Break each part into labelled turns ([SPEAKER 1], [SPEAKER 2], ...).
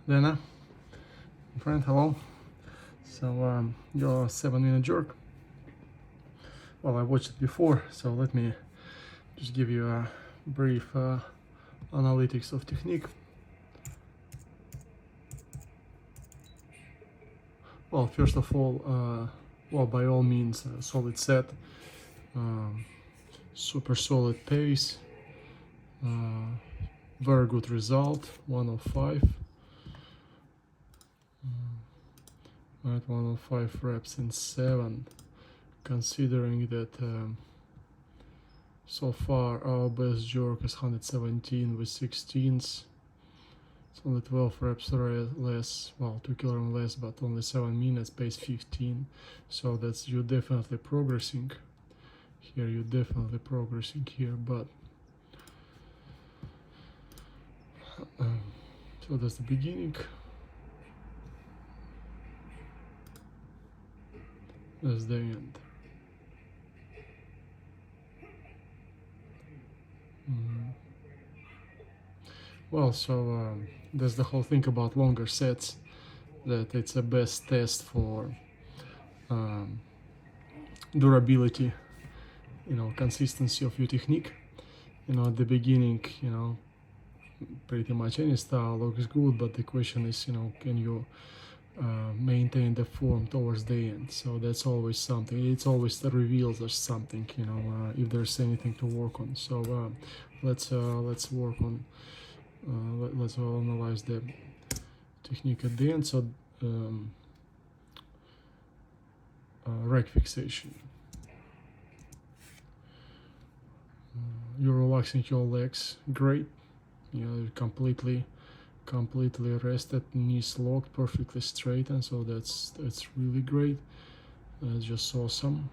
[SPEAKER 1] Lena, friend, hello. So your 7-minute jerk. Well, I watched it before, so let me just give you a brief analytics of technique. Well, first of all, well, by all means, solid set, um, super solid pace, very good result, 105. At 105 reps in 7, considering that so far our best jerk is 117 with 16s. It's only 12 reps less, well, 2 kilograms less, but only 7 minutes, pace 15. So that's you definitely progressing here. You're definitely progressing here, but so that's the beginning. That's the end. Well, so that's the whole thing about longer sets, that it's a best test for durability, consistency of your technique. At the beginning, pretty much any style looks good, but the question is, can you maintain the form towards the end? So that's always something. It's always reveals us something, if there's anything to work on. So let's work on. Let's analyze the technique at the end. So rack fixation. You're relaxing your legs, great. You're completely rested, knees locked, perfectly straight, and so that's really great. That's just awesome.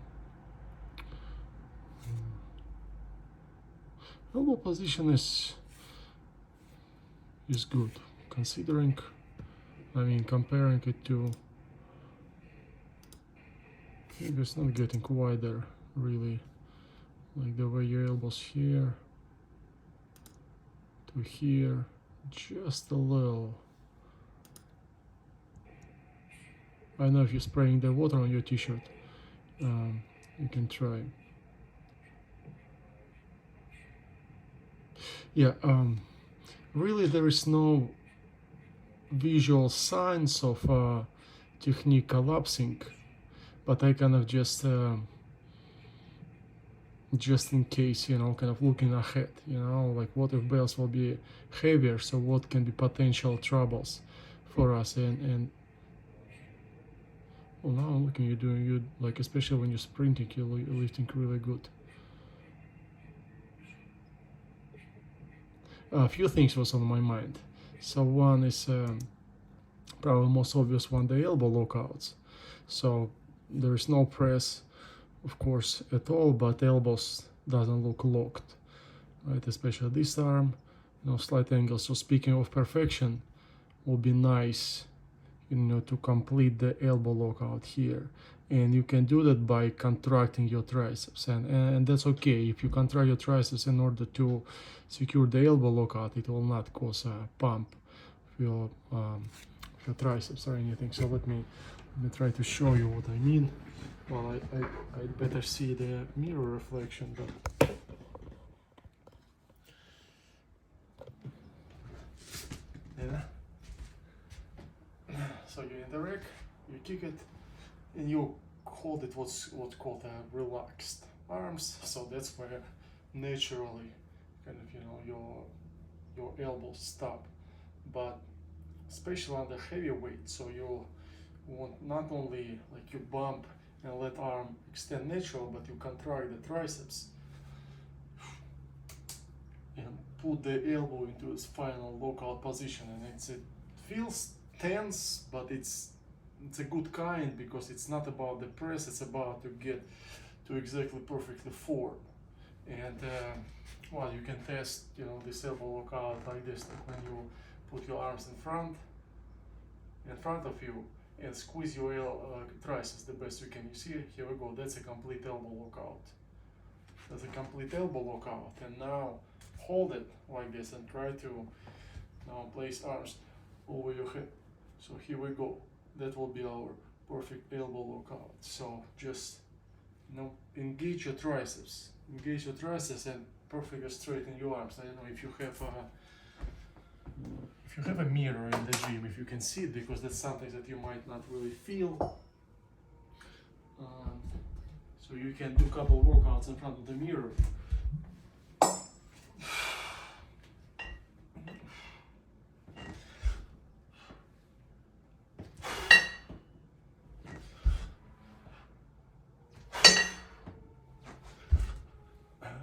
[SPEAKER 1] Elbow position is good, considering, comparing it to, maybe it's not getting wider really, like the way your elbows here to here, just a little. I don't know if you're spraying the water on your t-shirt. You can try. Yeah, really there is no visual signs of technique collapsing, but I kind of just in case, kind of looking ahead, like what if bells will be heavier, so what can be potential troubles for us. And well, now I'm looking, you like, especially when you're sprinting, you're lifting really good. A few things was on my mind. So one is probably most obvious one, the elbow lockouts. So there is no press, of course, at all, but elbows doesn't look locked, right? Especially this arm, slight angle. So speaking of perfection, would be nice, to complete the elbow lockout here. And you can do that by contracting your triceps, and that's okay. If you contract your triceps in order to secure the elbow lockout, it will not cause a pump of your triceps or anything. So let me try to show you what I mean. Well, I better see the mirror reflection, but yeah. So you're in the rack, you kick it, and you hold it what's called a relaxed arms. So that's where naturally, kind of, your elbows stop. But especially on the heavy weight, so you want not only like you bump and let arm extend natural, but you contract the triceps and put the elbow into its final lockout position. And it feels tense, but it's a good kind, because it's not about the press, it's about to get to exactly perfectly forward. And well, you can test, this elbow lockout like this, like when you put your arms in front of you and squeeze your triceps the best you can. You see, here we go, that's a complete elbow lockout. That's a complete elbow lockout. And now hold it like this and try to now place arms over your head. So here we go. That will be our perfect elbow lockout. So just engage your triceps, and perfectly straighten your arms. I don't know if you have a mirror in the gym, if you can see it, because that's something that you might not really feel. So you can do a couple workouts in front of the mirror.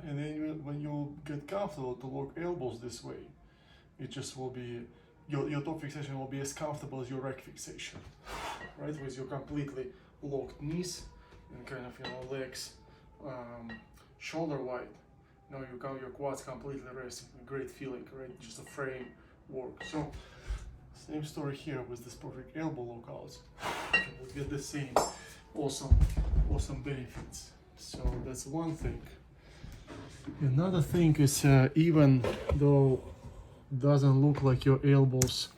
[SPEAKER 1] And then when you get comfortable to lock elbows this way, it just will be, your top fixation will be as comfortable as your rack fixation, right? With your completely locked knees and kind of, legs shoulder wide. Your quads completely resting. Great feeling, right? Just a frame work. So same story here with this perfect elbow lockouts. We'll get the same awesome benefits. So that's one thing. Another thing is, even though it doesn't look like your elbows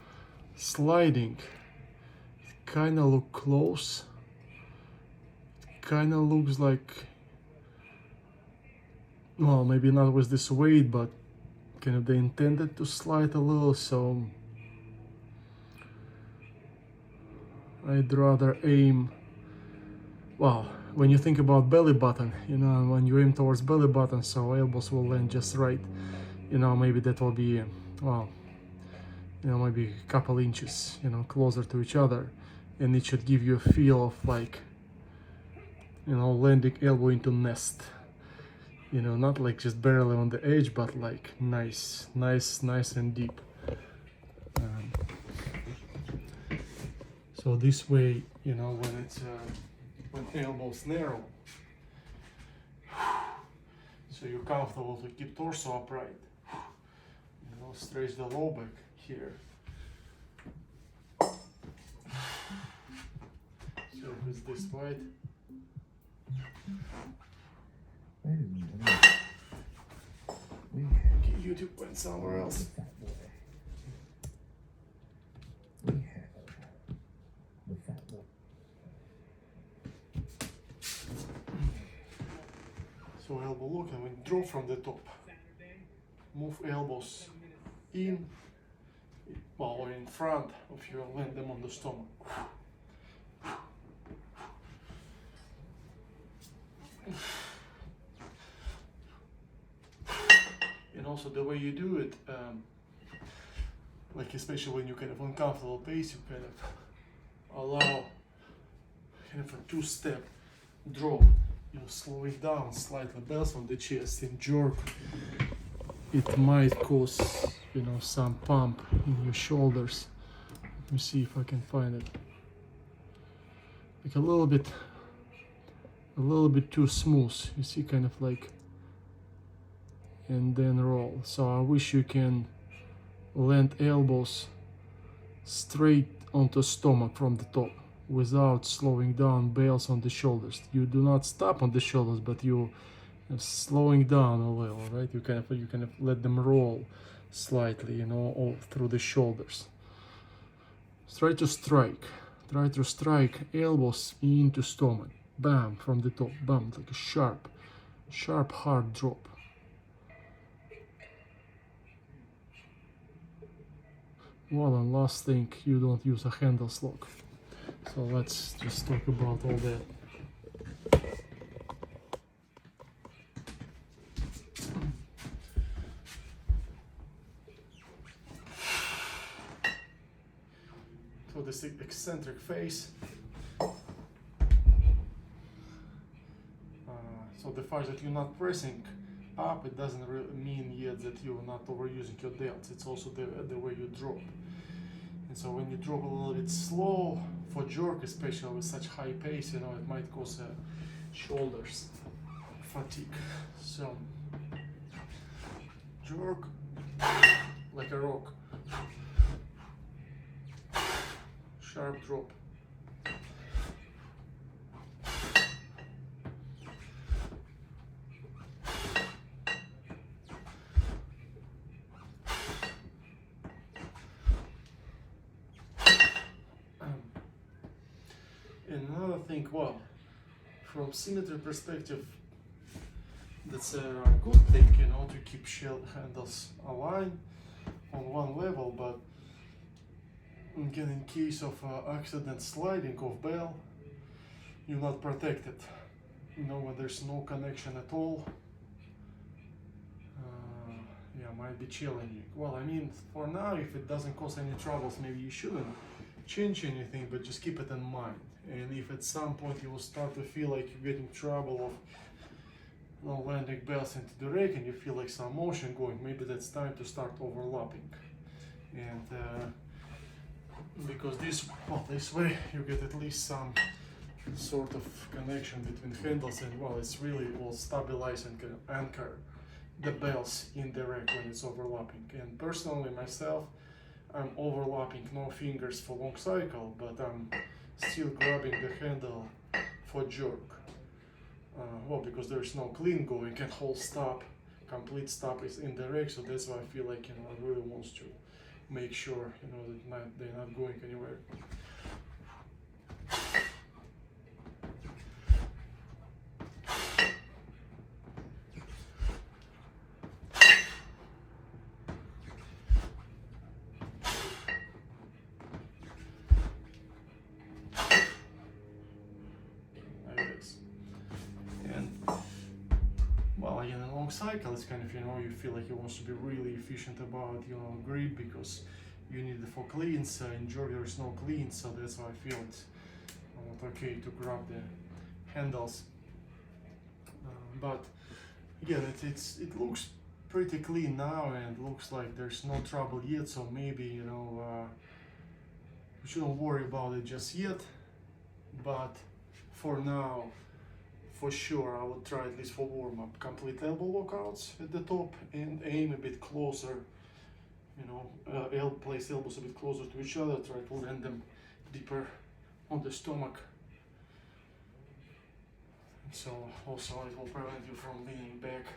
[SPEAKER 1] sliding, it kind of look close. It kind of looks like, well, maybe not with this weight, but kind of they intended to slide a little. So I'd rather aim, well, when you think about belly button, when you aim towards belly button, so elbows will land just right. Maybe that will be, well, maybe a couple inches, closer to each other, and it should give you a feel of like, landing elbow into nest. Not like just barely on the edge, but like nice and deep. So this way, when it's when elbows narrow, so you're comfortable to keep torso upright. Stretch the low back here. So if it's this wide. Okay, YouTube went somewhere else. So elbow lock, and we draw from the top. Move elbows in, or in front of you, and land them on the stomach. And also the way you do it, like especially when you're kind of uncomfortable pace, you kind of allow kind of a two-step draw. Slow it down slightly, bells on the chest and jerk. It might cause, some pump in your shoulders. Let me see if I can find it. Like a little bit too smooth. You see, kind of like, and then roll. So I wish you can land elbows straight onto stomach from the top, without slowing down bales on the shoulders. You do not stop on the shoulders, but you are slowing down a little, right? You kind of let them roll slightly, all through the shoulders. Try to strike elbows into stomach. Bam, from the top. Bam, like a sharp, hard drop. Well, and last thing, you don't use a handles lock. So let's just talk about all that. So this eccentric face. So the fact that you're not pressing up, it doesn't really mean yet that you're not overusing your delts. It's also the way you drop. And so when you drop a little bit slow, for jerk especially with such high pace, it might cause shoulders fatigue. So jerk like a rock, sharp drop. And another thing, well, from symmetry perspective, that's a good thing, you know, to keep shell handles aligned on one level, but again, in case of accident sliding of bell, you're not protected. You know, when there's no connection at all, yeah, might be challenging. Well, I mean, for now, if it doesn't cause any troubles, maybe you shouldn't change anything, but just keep it in mind. And if at some point you will start to feel like you're getting trouble of, you know, landing bells into the rake and you feel like some motion going, maybe that's time to start overlapping. And because this way you get at least some sort of connection between handles, and well, it's really will stabilize and can anchor the bells in the rack when it's overlapping. And personally myself, I'm overlapping no fingers for long cycle, but I'm still grabbing the handle for jerk. Well, because there's no clean going and whole stop, complete stop is in the rack, so that's why I feel like, you know, I really want to make sure, you know, that they're not going anywhere. Well, again, a long cycle is kind of, you know, you feel like you want to be really efficient about, you know, grip, because you need it for cleans. In jerk there is no clean, so that's why I feel it's not okay to grab the handles. But again, it looks pretty clean now, and looks like there's no trouble yet. So maybe, you know, we shouldn't worry about it just yet. But for now, for sure, I would try at least for warm-up, complete elbow lockouts at the top and aim a bit closer, you know, place elbows a bit closer to each other, try to land them deeper on the stomach. So also it will prevent you from leaning back,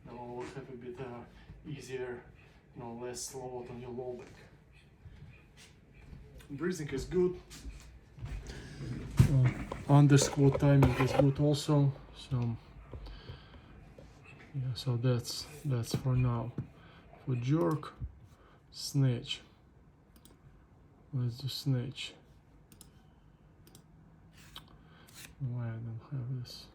[SPEAKER 1] you know, will have a bit easier, you know, less load on your low back. Breathing is good. Under squat timing is good also, so yeah, so that's for now. For jerk, snatch, let's do snatch. Why I don't have this?